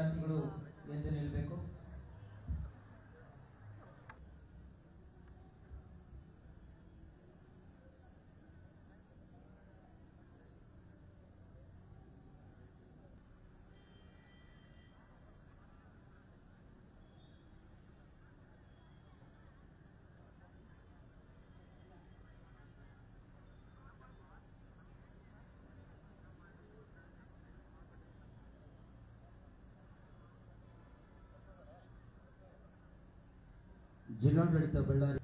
ವಿದ್ಯಾರ್ಥಿಗಳು ಎಂದು ನಿಲ್ಲಬೇಕು. ಜಿಲ್ಲಾಡಳಿತ ಬಳ್ಳಾರಿ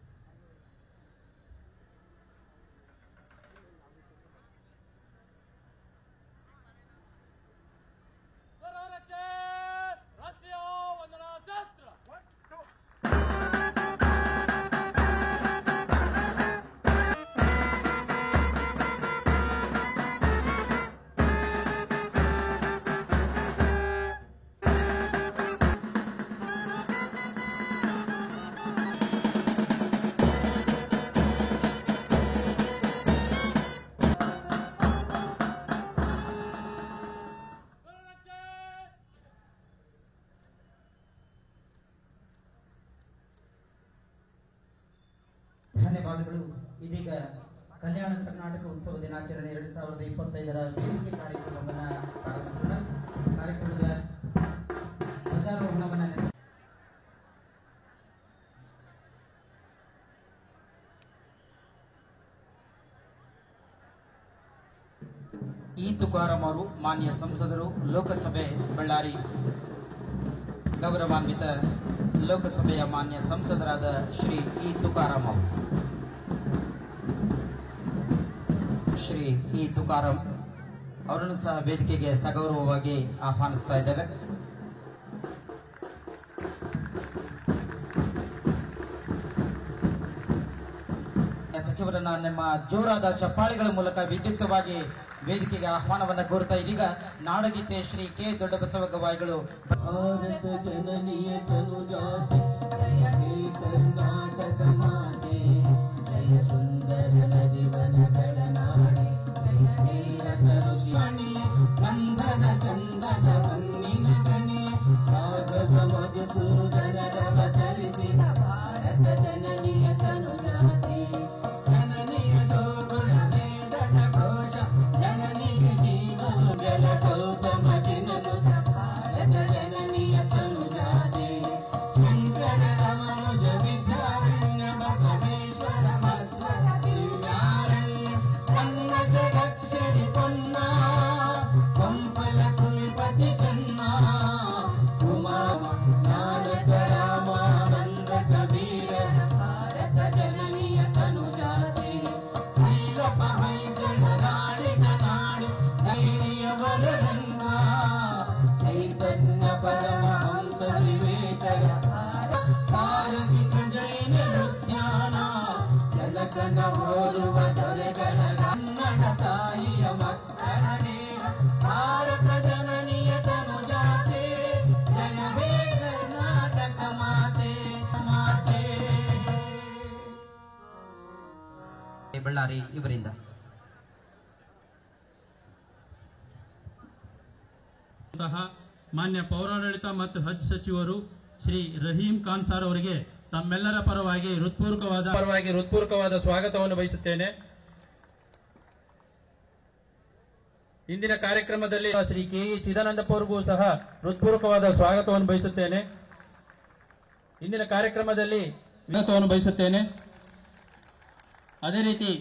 ಧನ್ಯವಾದಗಳು. ಇದೀಗ ಕಲ್ಯಾಣ ಕರ್ನಾಟಕ ಉತ್ಸವ ದಿನಾಚರಣೆ 2025ರ ವೇದಿಕೆ ಕಾರ್ಯಕ್ರಮವನ್ನು ಪ್ರಾರಂಭಿಸೋಣ. ಕಾರ್ಯಕ್ರಮದ ಧ್ವಜಾರೋಹಣವನ್ನು ಇ ತುಕಾರಾಮ್ ಅವರು ಮಾನ್ಯ ಸಂಸದರು, ಲೋಕಸಭೆ ಬಳ್ಳಾರಿ ಗೌರವಾನ್ವಿತ ಲೋಕಸಭೆಯ ಮಾನ್ಯ ಸಂಸದರಾದ ಶ್ರೀ ಇ ತುಕಾರಾಮ್ ಅವರು. ಶ್ರೀ ಇ ತುಕಾರಾಮ್ ಅವರನ್ನು ಸಹ ವೇದಿಕೆಗೆ ಸಗೌರವವಾಗಿ ಆಹ್ವಾನಿಸ್ತಾ ಇದ್ದೇವೆ. ಸಚಿವರನ್ನ ನಿಮ್ಮ ಜೋರಾದ ಚಪ್ಪಾಳಿಗಳ ಮೂಲಕ ವಿದ್ಯುಕ್ತವಾಗಿ ವೇದಿಕೆಗೆ ಆಹ್ವಾನವನ್ನು ಕೋರ್ತಾ ಇದೀಗ ನಾಡಗೀತೆ ಶ್ರೀ ಕೆ ದೊಡ್ಡಬಸವ ಗವಾಯಿಗಳು. ಭಾರತ ಜನನಿಯ ತನುಜಾತೆ ಜಯ ಹೇ ಕರ್ನಾಟಕ ಮಾತೆ, ಜಯ ಸುಂದರ ನದಿವನಗಳ ನಾಡೆ, ಜಯ ಹೇ ರಸ ಋಷಿಯಣಿ ಗಂಧದ ಚಂದದ ಮಣ್ಣಿನ ಗಣಿ, ರಾಘವ ಮಧುಸೂದನರವತರಿಸಿದ ಭಾರತ ಜನನಿಯ ತನುಜಾತೆ, ಜನನಿಯ ಜೋಗುಣ ವೇದದ ಘೋಷ, ಜನನಿಗೆ ಜೀವನ ಜಲ ಗೌತಮ ಜನನುತ ಭಾರತ ಜನನಿಯ ತನುಜಾತೆ, ಶಂಕರ ರಮನುಜ ವಿದ್ಯಾರಣ್ಯ ಬಸವೇಶ್ವರ ಮಧ್ವರ ದಿವ್ಯಾರಣ್ಯ ಪನ್ನ ಷಡಕ್ಷರಿ ಪೊನ್ನ ಪಂಪಲ ಕುಲಿಪತಿ ಚನ್ನ ಉಮಾ ನಾನಕ ರಾಮಾನಂದ ಕಬೀರರ ಭಾರತ ಜನನಿಯ ತನುಜಾತೆ, ಭೈರಪ ಹೊಯ್ಸಳ ನಾಡಿನ ನಾಡು ಧೈರ್ಯವರ ರಂಗ, ಚೈತನ್ಯ ಪರಮಹಂಸ ವಿವೇಕರ ಪಾರಸಿಕ ಜೈನ ಉದ್ಯಾನ, ಜಲಕನ ಹೋಲುವ ದೊರೆಗಳ ಕನ್ನಡ ತಾಯಿಯ ಮಕ್ಕಳ ದೇವ, ಭಾರತ ಜನನಿಯ ತನುಜಾತೆ, ಜಯ ಹೇ ಕರ್ನಾಟಕ ಮಾತೆ ಮಾತೆ. ಬಳ್ಳಾರಿ ಇವರಿಂದ ಮಾನ್ಯ ಪೌರಾಡಳಿತ ಮತ್ತು ಹಜ್ ಸಚಿವರು ಶ್ರೀ ರಹೀಂ ಖಾನ್ ಸಾರ್ ಅವರಿಗೆ ತಮ್ಮೆಲ್ಲರ ಪರವಾಗಿ ಹೃತ್ಪೂರ್ವಕವಾದ ಸ್ವಾಗತವನ್ನು ಬಯಸುತ್ತೇನೆ. ಇಂದಿನ ಕಾರ್ಯಕ್ರಮದಲ್ಲಿ ಶ್ರೀ ಕೆ ಇ ಚಿದಾನಂದಪ್ಪ ಅವರಿಗೂ ಸಹ ಹೃತ್ಪೂರ್ವಕವಾದ ಸ್ವಾಗತವನ್ನು ಬಯಸುತ್ತೇನೆ. ಇಂದಿನ ಕಾರ್ಯಕ್ರಮದಲ್ಲಿ ಸ್ವಾಗತವನ್ನು ಬಯಸುತ್ತೇನೆ. ಅದೇ ರೀತಿ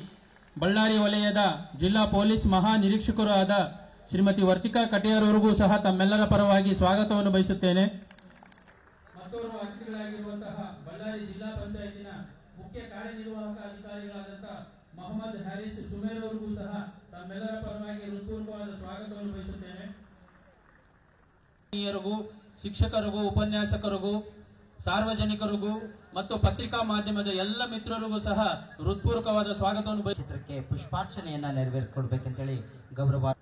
ಬಳ್ಳಾರಿ ವಲಯದ ಜಿಲ್ಲಾ ಪೊಲೀಸ್ ಮಹಾ ನಿರೀಕ್ಷಕರು ಆದ ಶ್ರೀಮತಿ ವರ್ತಿಕಾ ಕಟಿಯಾರ್ ಅವರಿಗೂ ಸಹ ತಮ್ಮೆಲ್ಲರ ಪರವಾಗಿ ಸ್ವಾಗತವನ್ನು ಬಯಸುತ್ತೇನೆ. ಮತ್ತೋರ್ವ ಅತಿಥಿಗಳಾಗಿರುವಂತಹ ಬಳ್ಳಾರಿ ಜಿಲ್ಲಾ ಪಂಚಾಯತಿನ ಮುಖ್ಯ ಕಾರ್ಯನಿರ್ವಾಹಕ ಅಧಿಕಾರಿಗಳಾದಂತಹ ಮೊಹಮ್ಮದ್ ಹ್ಯಾರಿಸ್ ಸುಮೇರ್ ಅವರಿಗೂ ಸಹ ತಮ್ಮೆಲ್ಲರ ಪರವಾಗಿ ಹೃತ್ಪೂರ್ವಕವಾದ ಸ್ವಾಗತವನ್ನು ಬಯಸುತ್ತೇನೆ. ಶಿಕ್ಷಕರಿಗೂ ಉಪನ್ಯಾಸಕರಿಗೂ ಸಾರ್ವಜನಿಕರಿಗೂ ಮತ್ತು ಪತ್ರಿಕಾ ಮಾಧ್ಯಮದ ಎಲ್ಲ ಮಿತ್ರರಿಗೂ ಸಹ ಹೃತ್ಪೂರ್ವಕವಾದ ಸ್ವಾಗತವನ್ನು ಚಿತ್ರಕ್ಕೆ ಪುಷ್ಪಾರ್ಚನೆಯನ್ನ ನೆರವೇರಿಸಿಕೊಡ್ಬೇಕಂತೇಳಿ ಗೌರವ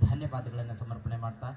ಧನ್ಯವಾದಗಳನ್ನು ಸಮರ್ಪಣೆ ಮಾಡ್ತಾ